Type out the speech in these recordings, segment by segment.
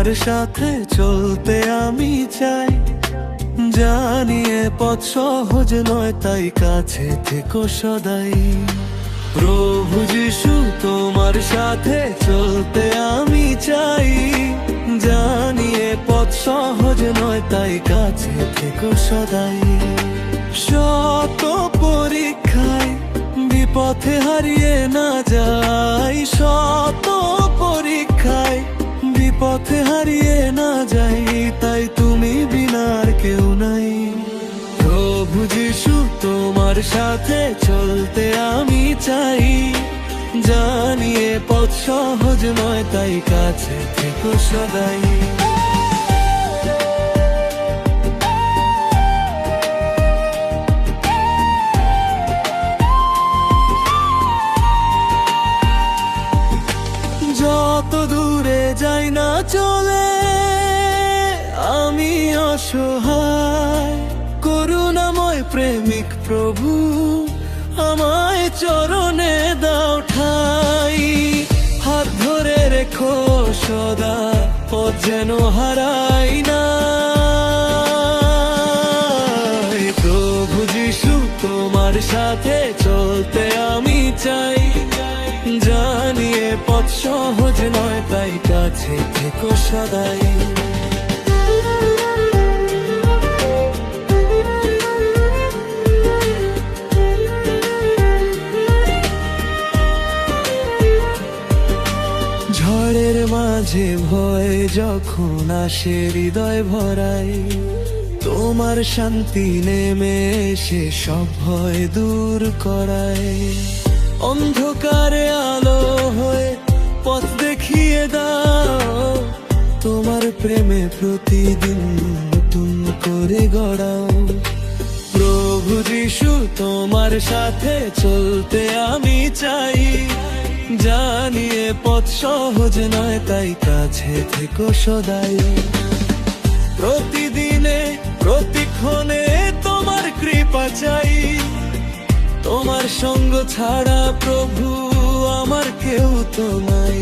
তোমার সাথে চলতে আমি চাই, জানিয়ে পথ সহজ নয় তাই কাছে থেকো সদাই। প্রভু যিশু তোমার সাথে চলতে আমি চাই, জানিয়ে পথ সহজ নয় তাই কাছে থেকো সদাই। শত পরীক্ষায় বিপথে হারিয়ে না যাই, শত পরীক্ষায় বিপথে হারিয়ে না যাই, তাই তুমি বিনা আর কেউ নাই। প্রভু যিশু তোমার সাথে চলতে আমি চাই, জানিয়ে পথ সহজ নয় তাই কাছে থেকো সদাই। যত দূরে যাই না চলে আমি অসহায়, করুণাময় প্রেমিক প্রভু আমায় চরণে দাও ঠাই। হাত ধরে রেখো সদা, পথ যেন হারাই না। প্রভু যিশু তোমার সাথে চলতে আমি চাই, জানিয়ে পথ সহজ নয় তাই কাছে থেকো সদাই। ঝড়ের মাঝে ভয় যখন আসে হৃদয় ভরাই, তোমার শান্তি নেমে এসে সব ভয় দূর করায়। অন্ধকারে আলো হয়ে পথ দেখিয়ে দাও, তোমার প্রেমে প্রতিদিন নতুন করে গড়াও। প্রভু যিশু তোমার সাথে চলতে আমি চাই, জানিয়ে পথ সহজ নয় তাই কাছে থেকো সদাই। প্রতিদিনে প্রতিক্ষণে তোমার কৃপা চাই, তোমার সঙ্গ ছাড়া প্রভু আমার কেউ তো নাই।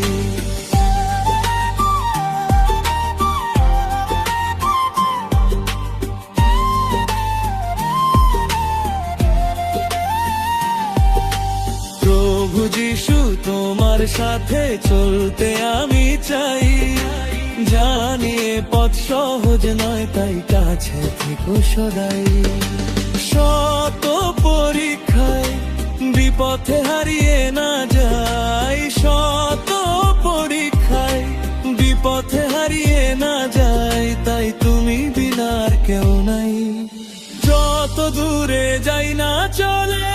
প্রভু যিশু তোমার সাথে চলতে আমি চাই, জানিয়ে পথ সহজ নয় তাই কাছে থেকো সদাই। শত পরীক্ষায় বিপথে হারিয়ে না যাই, শত পরীক্ষায় বিপথে হারিয়ে না যাই, তাই তুমি বিনা আর কেউ নাই। যত দূরে যাই না চলে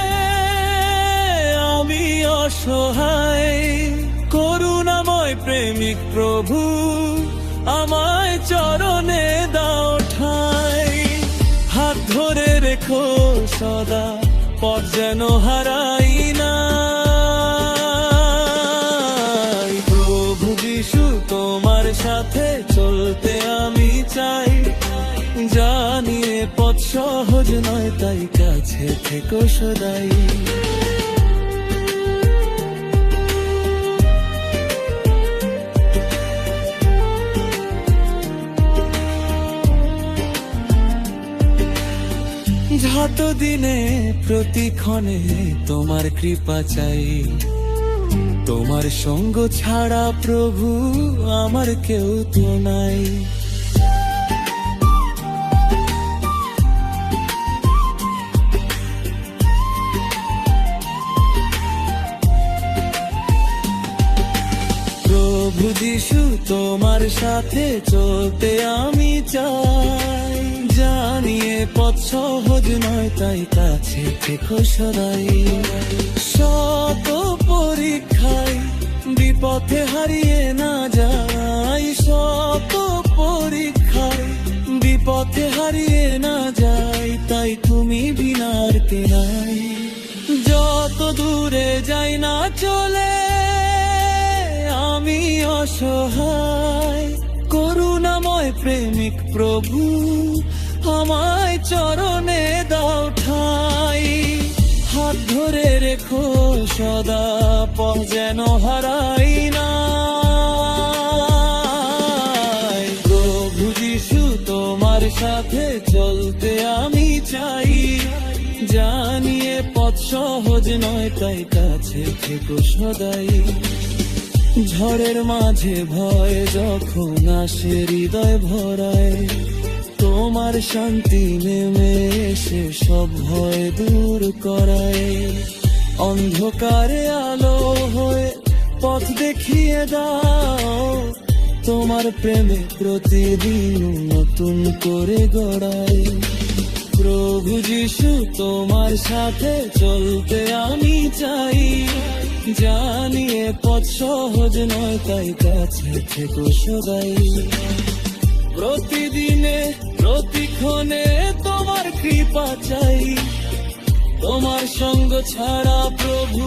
আমি অসহায়, করুণাময় প্রেমিক প্রভু আমায় চরণে দাও ঠাই। হাত ধরে রেখো সদা, পথ যেন হারাই না। প্রভু যিশু তোমার সাথে চলতে আমি চাই, জানিয়ে পথ সহজ নয় তাই কাছে থেকো সদাই। যত দিনে প্রতিক্ষণে তোমার কৃপা চাই, তোমার সঙ্গ ছাড়া প্রভু আমার কেউ তো নাই। প্রভু যিশু তোমার সাথে চলতে আমি চাই, জানিয়ে পথ সহজ নয় তাই কাছে থেকো সদাই। শত পরীক্ষায় বিপথে হারিয়ে না যাই, শত পরীক্ষায় বিপথে হারিয়ে না যাই, তাই তুমি বিনা আর কে নাই। যত দূরে যাই না চলে আমি অসহায়, করুণাময় প্রেমিক প্রভু আমায় চরণে দাও ঠাই। হাত ধরে রেখো সদা, পথ যেন হারাই না। সাথে চলতে আমি চাই, জানিয়ে পথ সহজ নয় তাই কাছে থেকো সদাই। ঝড়ের মাঝে ভয় যখন আসে হৃদয় ভরায়, তোমার শান্তি নেমে এসে সব ভয় দূর করায়। অন্ধকারে আলো হয়ে পথ দেখিয়ে দাও, তোমার প্রেমে প্রতিদিন নতুন করে গড়ায়। প্রভু যিশু তোমার সাথে চলতে আমি চাই, জানিয়ে পথ সহজ নয় তাই কাছে থেকো সদাই। প্রতিদিনে প্রতিক্ষণে তোমার কৃপা চাই, তোমার সঙ্গ ছাড়া প্রভু